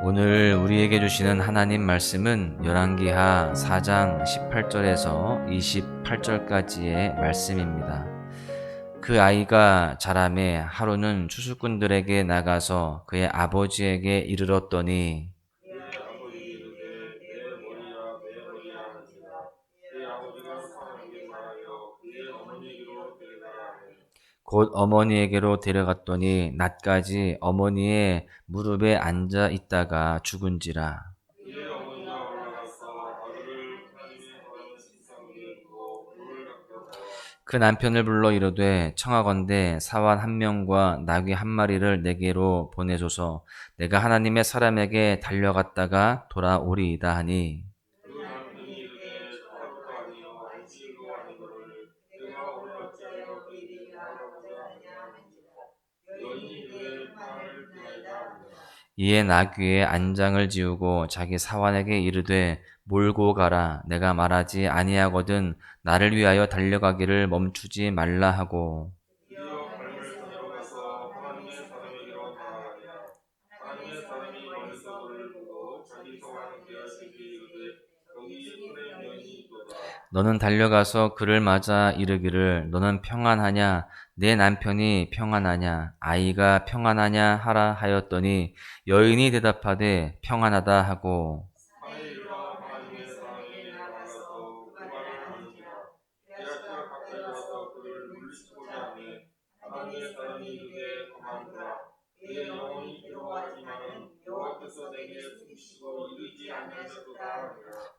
오늘 우리에게 주시는 하나님 말씀은 열왕기하 4장 18절에서 28절까지의 말씀입니다. 그 아이가 자라매 하루는 추수꾼들에게 나가서 그의 아버지에게 이르렀더니 곧 어머니에게로 데려갔더니 낮까지 어머니의 무릎에 앉아 있다가 죽은지라. 그 남편을 불러 이르되 청하건대 사환 한 명과 나귀 한 마리를 내게로 보내소서. 내가 하나님의 사람에게 달려갔다가 돌아오리이다 하니 이에 나귀의 안장을 지우고 자기 사환에게 이르되 몰고 가라. 내가 말하지 아니하거든 나를 위하여 달려가기를 멈추지 말라 하고 너는 달려가서 그를 맞아 이르기를 너는 평안하냐 내 남편이 평안하냐 아이가 평안하냐 하라 하였더니 여인이 대답하되 평안하다 하고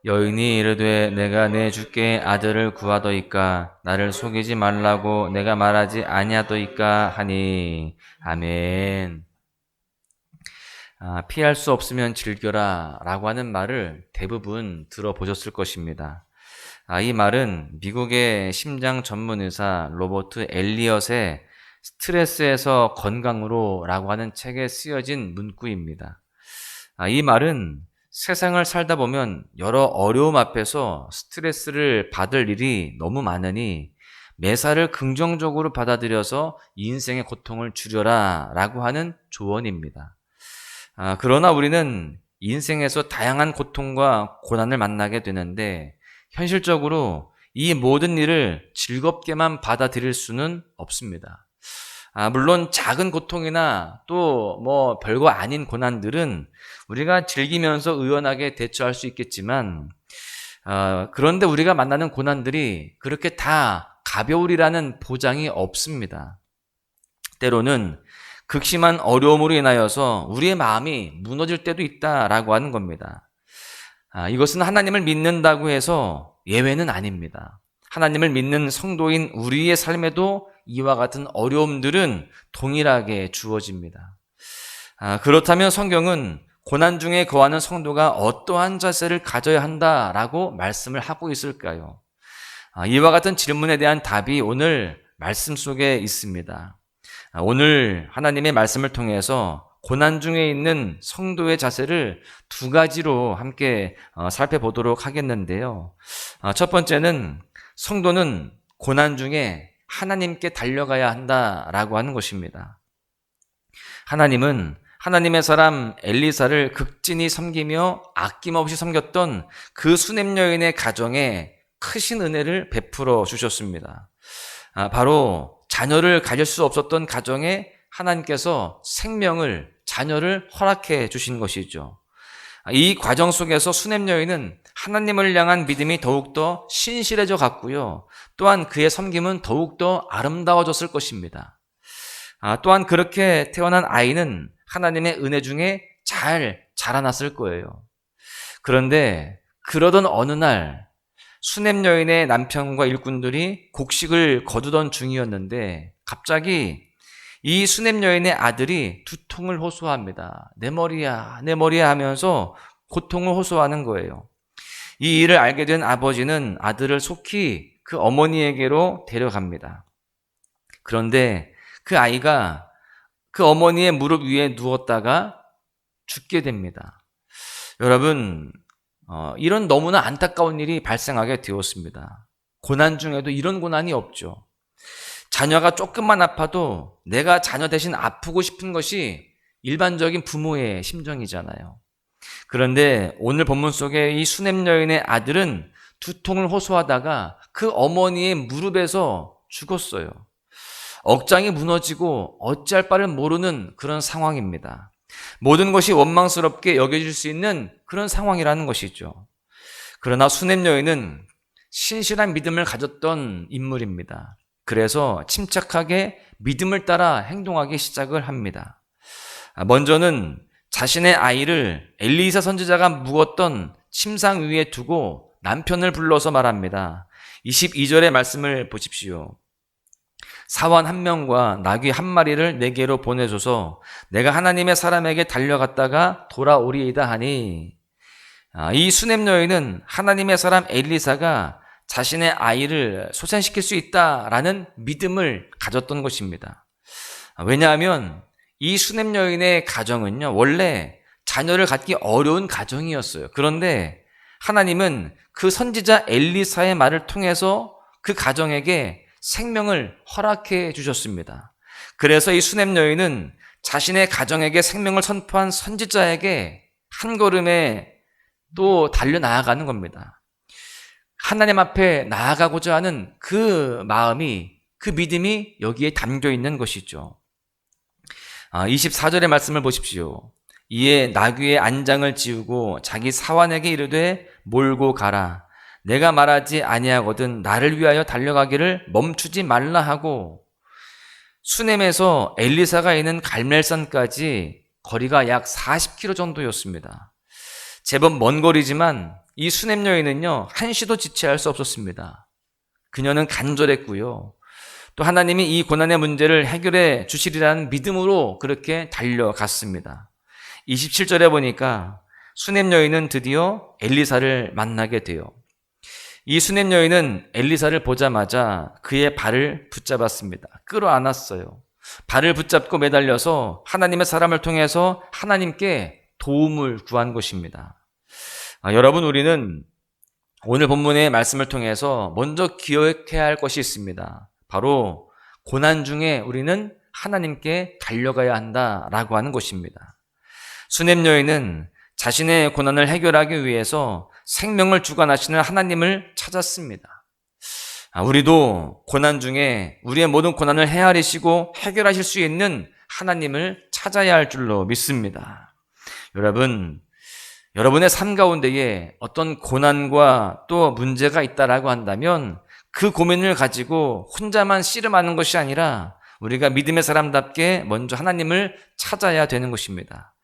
여인이 이르되 내가 내 주께 아들을 구하더이까 나를 속이지 말라고 내가 말하지 아니하더이까 하니 아멘. 피할 수 없으면 즐겨라 라고 하는 말을 대부분 들어보셨을 것입니다. 이 말은 미국의 심장 전문 의사 로버트 엘리엇의 스트레스에서 건강으로 라고 하는 책에 쓰여진 문구입니다. 이 말은 세상을 살다 보면 여러 어려움 앞에서 스트레스를 받을 일이 너무 많으니 매사를 긍정적으로 받아들여서 인생의 고통을 줄여라 라고 하는 조언입니다. 그러나 우리는 인생에서 다양한 고통과 고난을 만나게 되는데 현실적으로 이 모든 일을 즐겁게만 받아들일 수는 없습니다. 물론 작은 고통이나 또 별거 아닌 고난들은 우리가 즐기면서 의연하게 대처할 수 있겠지만 그런데 우리가 만나는 고난들이 그렇게 다 가벼우리라는 보장이 없습니다. 때로는 극심한 어려움으로 인하여서 우리의 마음이 무너질 때도 있다라고 하는 겁니다. 이것은 하나님을 믿는다고 해서 예외는 아닙니다. 하나님을 믿는 성도인 우리의 삶에도 이와 같은 어려움들은 동일하게 주어집니다. 그렇다면 성경은 고난 중에 거하는 성도가 어떠한 자세를 가져야 한다라고 말씀을 하고 있을까요? 이와 같은 질문에 대한 답이 오늘 말씀 속에 있습니다. 오늘 하나님의 말씀을 통해서 고난 중에 있는 성도의 자세를 두 가지로 함께 살펴보도록 하겠는데요. 첫 번째는 성도는 고난 중에 하나님께 달려가야 한다라고 하는 것입니다. 하나님은 하나님의 사람 엘리사를 극진히 섬기며 아낌없이 섬겼던 그 수냄 여인의 가정에 크신 은혜를 베풀어 주셨습니다. 바로 자녀를 가질 수 없었던 가정에 하나님께서 생명을, 자녀를 허락해 주신 것이죠. 이 과정 속에서 수냄 여인은 하나님을 향한 믿음이 더욱더 신실해져 갔고요. 또한 그의 섬김은 더욱더 아름다워졌을 것입니다. 또한 그렇게 태어난 아이는 하나님의 은혜 중에 잘 자라났을 거예요. 그런데 그러던 어느 날 수냄 여인의 남편과 일꾼들이 곡식을 거두던 중이었는데 갑자기 이 수냄 여인의 아들이 두통을 호소합니다. 내 머리야, 내 머리야 하면서 고통을 호소하는 거예요. 이 일을 알게 된 아버지는 아들을 속히 그 어머니에게로 데려갑니다. 그런데 그 아이가 그 어머니의 무릎 위에 누웠다가 죽게 됩니다. 여러분, 이런 너무나 안타까운 일이 발생하게 되었습니다. 고난 중에도 이런 고난이 없죠. 자녀가 조금만 아파도 내가 자녀 대신 아프고 싶은 것이 일반적인 부모의 심정이잖아요. 그런데 오늘 본문 속에 이 수넴 여인의 아들은 두통을 호소하다가 그 어머니의 무릎에서 죽었어요. 억장이 무너지고 어찌할 바를 모르는 그런 상황입니다. 모든 것이 원망스럽게 여겨질 수 있는 그런 상황이라는 것이죠. 그러나 수넴 여인은 신실한 믿음을 가졌던 인물입니다. 그래서 침착하게 믿음을 따라 행동하기 시작을 합니다. 먼저는 자신의 아이를 엘리사 선지자가 묵었던 침상 위에 두고 남편을 불러서 말합니다. 22절의 말씀을 보십시오. 사원 한 명과 나귀 한 마리를 내게로 보내줘서 내가 하나님의 사람에게 달려갔다가 돌아오리이다 하니, 이 수넴 여인은 하나님의 사람 엘리사가 자신의 아이를 소생시킬 수 있다라는 믿음을 가졌던 것입니다. 왜냐하면 이 수넴 여인의 가정은요, 원래 자녀를 갖기 어려운 가정이었어요. 그런데 하나님은 그 선지자 엘리사의 말을 통해서 그 가정에게 생명을 허락해 주셨습니다. 그래서 이 수넴 여인은 자신의 가정에게 생명을 선포한 선지자에게 한 걸음에 또 달려나아가는 겁니다. 하나님 앞에 나아가고자 하는 그 마음이, 그 믿음이 여기에 담겨 있는 것이죠. 24절의 말씀을 보십시오. 이에 나귀의 안장을 지우고 자기 사환에게 이르되 몰고 가라. 내가 말하지 아니하거든 나를 위하여 달려가기를 멈추지 말라 하고, 수넴에서 엘리사가 있는 갈멜산까지 거리가 약 40km 정도였습니다. 제법 먼 거리지만 이 수넴 여인은요, 한시도 지체할 수 없었습니다. 그녀는 간절했고요. 또 하나님이 이 고난의 문제를 해결해 주시리라는 믿음으로 그렇게 달려갔습니다. 27절에 보니까 수넴 여인은 드디어 엘리사를 만나게 돼요. 이 수넴 여인은 엘리사를 보자마자 그의 발을 붙잡았습니다. 끌어안았어요. 발을 붙잡고 매달려서 하나님의 사람을 통해서 하나님께 도움을 구한 것입니다. 여러분, 우리는 오늘 본문의 말씀을 통해서 먼저 기억해야 할 것이 있습니다. 바로 고난 중에 우리는 하나님께 달려가야 한다라고 하는 것입니다. 수넴 여인은 자신의 고난을 해결하기 위해서 생명을 주관하시는 하나님을 찾았습니다. 우리도 고난 중에 우리의 모든 고난을 헤아리시고 해결하실 수 있는 하나님을 찾아야 할 줄로 믿습니다. 여러분, 여러분의 삶 가운데에 어떤 고난과 또 문제가 있다라고 한다면 그 고민을 가지고 혼자만 씨름하는 것이 아니라 우리가 믿음의 사람답게 먼저 하나님을 찾아야 되는 것입니다.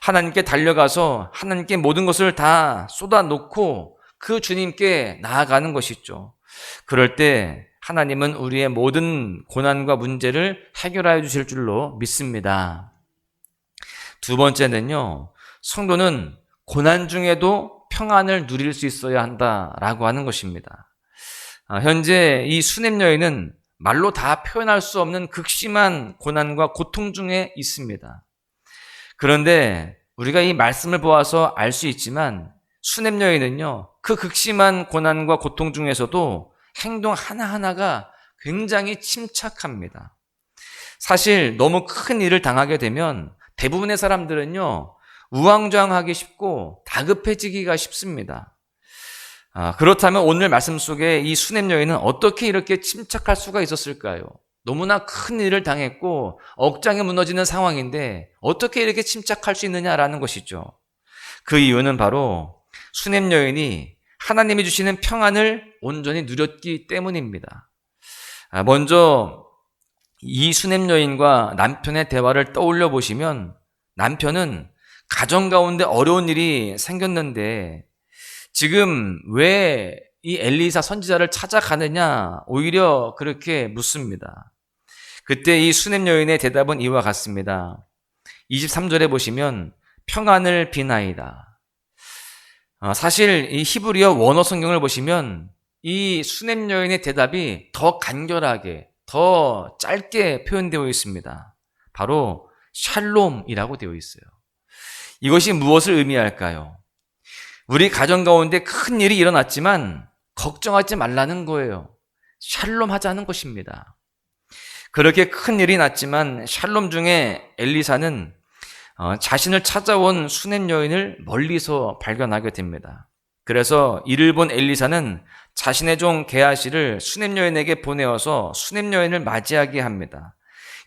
하나님께 달려가서 하나님께 모든 것을 다 쏟아놓고 그 주님께 나아가는 것이죠. 그럴 때 하나님은 우리의 모든 고난과 문제를 해결하여 주실 줄로 믿습니다. 두 번째는요, 성도는 고난 중에도 평안을 누릴 수 있어야 한다라고 하는 것입니다. 현재 이 수넴 여인은 말로 다 표현할 수 없는 극심한 고난과 고통 중에 있습니다. 그런데 우리가 이 말씀을 보아서 알 수 있지만 수넴 여인은요, 그 극심한 고난과 고통 중에서도 행동 하나하나가 굉장히 침착합니다. 사실 너무 큰 일을 당하게 되면 대부분의 사람들은요, 우왕좌왕하기 쉽고 다급해지기가 쉽습니다. 그렇다면 오늘 말씀 속에 이 수넴 여인은 어떻게 이렇게 침착할 수가 있었을까요? 너무나 큰 일을 당했고 억장이 무너지는 상황인데 어떻게 이렇게 침착할 수 있느냐라는 것이죠. 그 이유는 바로 수넴 여인이 하나님이 주시는 평안을 온전히 누렸기 때문입니다. 먼저 이 수넴 여인과 남편의 대화를 떠올려 보시면 남편은 가정 가운데 어려운 일이 생겼는데 지금 왜 이 엘리사 선지자를 찾아가느냐 오히려 그렇게 묻습니다. 그때 이 수넴 여인의 대답은 이와 같습니다. 23절에 보시면 평안을 비나이다. 사실 이 히브리어 원어 성경을 보시면 이 수넴 여인의 대답이 더 간결하게, 더 짧게 표현되어 있습니다. 바로 샬롬이라고 되어 있어요. 이것이 무엇을 의미할까요? 우리 가정 가운데 큰 일이 일어났지만 걱정하지 말라는 거예요. 샬롬 하자는 것입니다. 그렇게 큰 일이 났지만 샬롬 중에 엘리사는 자신을 찾아온 수냄 여인을 멀리서 발견하게 됩니다. 그래서 이를 본 엘리사는 자신의 종 게하시를 수냄 여인에게 보내어서 수냄 여인을 맞이하게 합니다.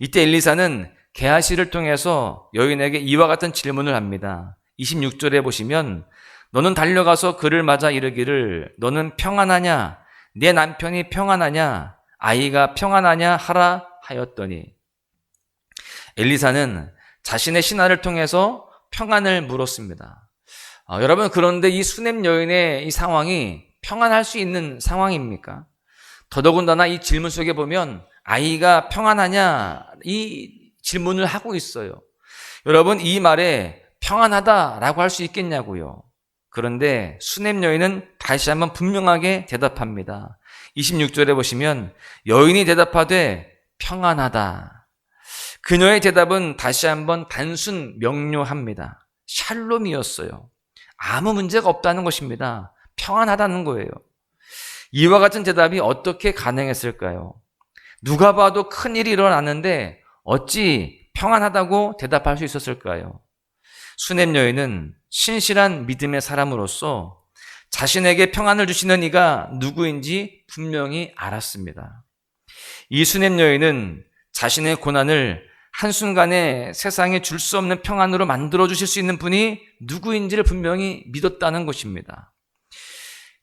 이때 엘리사는 게하시를 통해서 여인에게 이와 같은 질문을 합니다. 26절에 보시면 너는 달려가서 그를 맞아 이르기를 너는 평안하냐? 내 남편이 평안하냐? 아이가 평안하냐? 하라 하였더니 엘리사는 자신의 신하를 통해서 평안을 물었습니다. 여러분, 그런데 이 수냄 여인의 이 상황이 평안할 수 있는 상황입니까? 더더군다나 이 질문 속에 보면 아이가 평안하냐? 이 질문을 하고 있어요. 여러분, 이 말에 평안하다라고 할 수 있겠냐고요. 그런데 수냄 여인은 다시 한번 분명하게 대답합니다. 26절에 보시면 여인이 대답하되 평안하다. 그녀의 대답은 다시 한번 단순 명료합니다. 샬롬이었어요. 아무 문제가 없다는 것입니다. 평안하다는 거예요. 이와 같은 대답이 어떻게 가능했을까요? 누가 봐도 큰일이 일어났는데 어찌 평안하다고 대답할 수 있었을까요? 수냄 여인은 신실한 믿음의 사람으로서 자신에게 평안을 주시는 이가 누구인지 분명히 알았습니다. 이 수냄 여인은 자신의 고난을 한순간에 세상에 줄 수 없는 평안으로 만들어 주실 수 있는 분이 누구인지를 분명히 믿었다는 것입니다.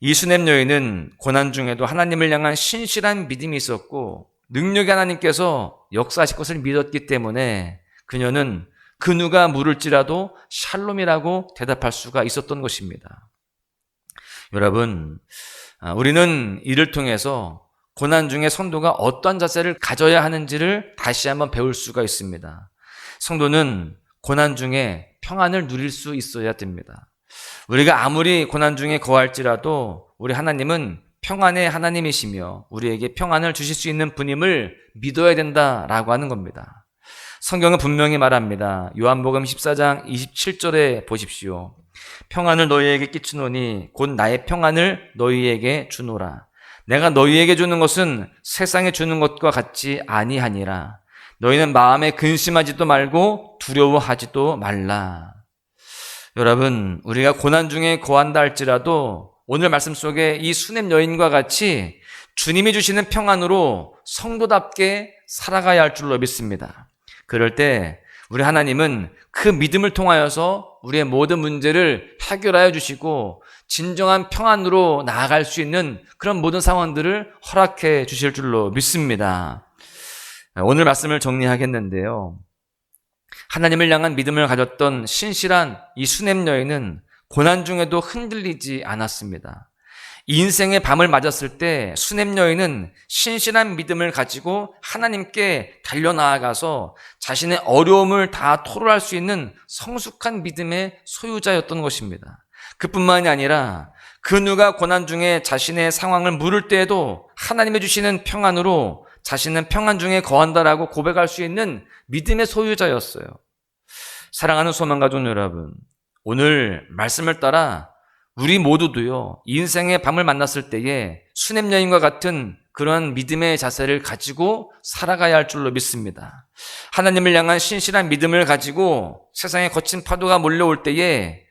이 수냄 여인은 고난 중에도 하나님을 향한 신실한 믿음이 있었고 능력의 하나님께서 역사하실 것을 믿었기 때문에 그녀는 그 누가 물을지라도 샬롬이라고 대답할 수가 있었던 것입니다. 여러분, 우리는 이를 통해서 고난 중에 성도가 어떤 자세를 가져야 하는지를 다시 한번 배울 수가 있습니다. 성도는 고난 중에 평안을 누릴 수 있어야 됩니다. 우리가 아무리 고난 중에 거할지라도 우리 하나님은 평안의 하나님이시며 우리에게 평안을 주실 수 있는 분임을 믿어야 된다라고 하는 겁니다. 성경은 분명히 말합니다. 요한복음 14장 27절에 보십시오. 평안을 너희에게 끼치노니 곧 나의 평안을 너희에게 주노라. 내가 너희에게 주는 것은 세상에 주는 것과 같지 아니하니라. 너희는 마음에 근심하지도 말고 두려워하지도 말라. 여러분, 우리가 고난 중에 거한다 할지라도 오늘 말씀 속에 이 수냄 여인과 같이 주님이 주시는 평안으로 성도답게 살아가야 할 줄로 믿습니다. 그럴 때 우리 하나님은 그 믿음을 통하여서 우리의 모든 문제를 해결하여 주시고 진정한 평안으로 나아갈 수 있는 그런 모든 상황들을 허락해 주실 줄로 믿습니다. 오늘 말씀을 정리하겠는데요. 하나님을 향한 믿음을 가졌던 신실한 이 수냄 여인은 고난 중에도 흔들리지 않았습니다. 인생의 밤을 맞았을 때 수냄 여인은 신실한 믿음을 가지고 하나님께 달려나아가서 자신의 어려움을 다 토로할 수 있는 성숙한 믿음의 소유자였던 것입니다. 그뿐만이 아니라 그 누가 고난 중에 자신의 상황을 물을 때에도 하나님이 주시는 평안으로 자신은 평안 중에 거한다라고 고백할 수 있는 믿음의 소유자였어요. 사랑하는 소망가족 여러분, 오늘 말씀을 따라 우리 모두도요, 인생의 밤을 만났을 때에 수냄 여인과 같은 그런 믿음의 자세를 가지고 살아가야 할 줄로 믿습니다. 하나님을 향한 신실한 믿음을 가지고 세상에 거친 파도가 몰려올 때에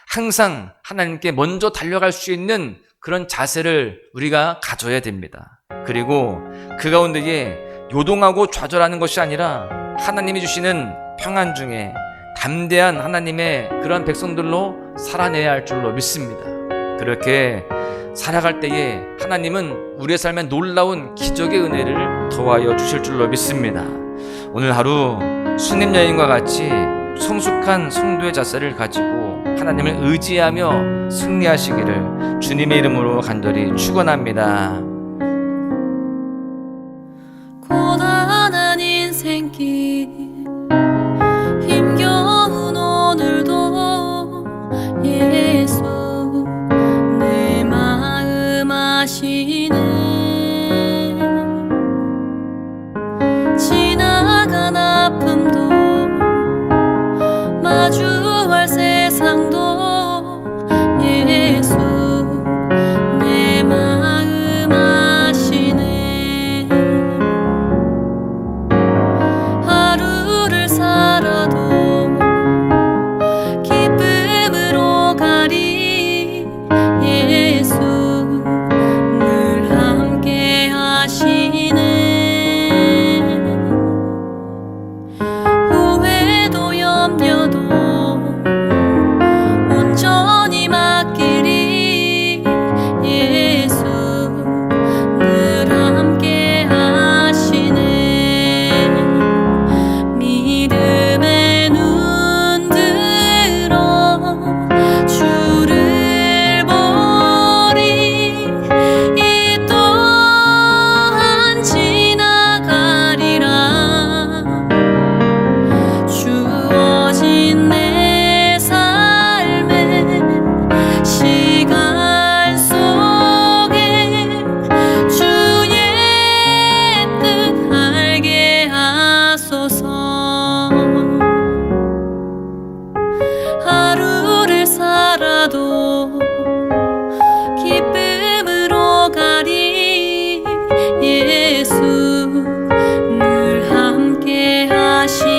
항상 하나님께 먼저 달려갈 수 있는 그런 자세를 우리가 가져야 됩니다. 그리고 그 가운데에 요동하고 좌절하는 것이 아니라 하나님이 주시는 평안 중에 담대한 하나님의 그런 백성들로 살아내야 할 줄로 믿습니다. 그렇게 살아갈 때에 하나님은 우리의 삶에 놀라운 기적의 은혜를 더하여 주실 줄로 믿습니다. 오늘 하루 수냄 여인과 같이 성숙한 성도의 자세를 가지고 하나님을 의지하며 승리하시기를 주님의 이름으로 간절히 축원합니다. 고단한 인생길 힘겨운 오늘도 예수 내 마음 아시네. 지나간 아픔도 마주할 세상도 예수 내 마음 하루를 살아도 기쁨으로 가리 예수 늘 함께 하시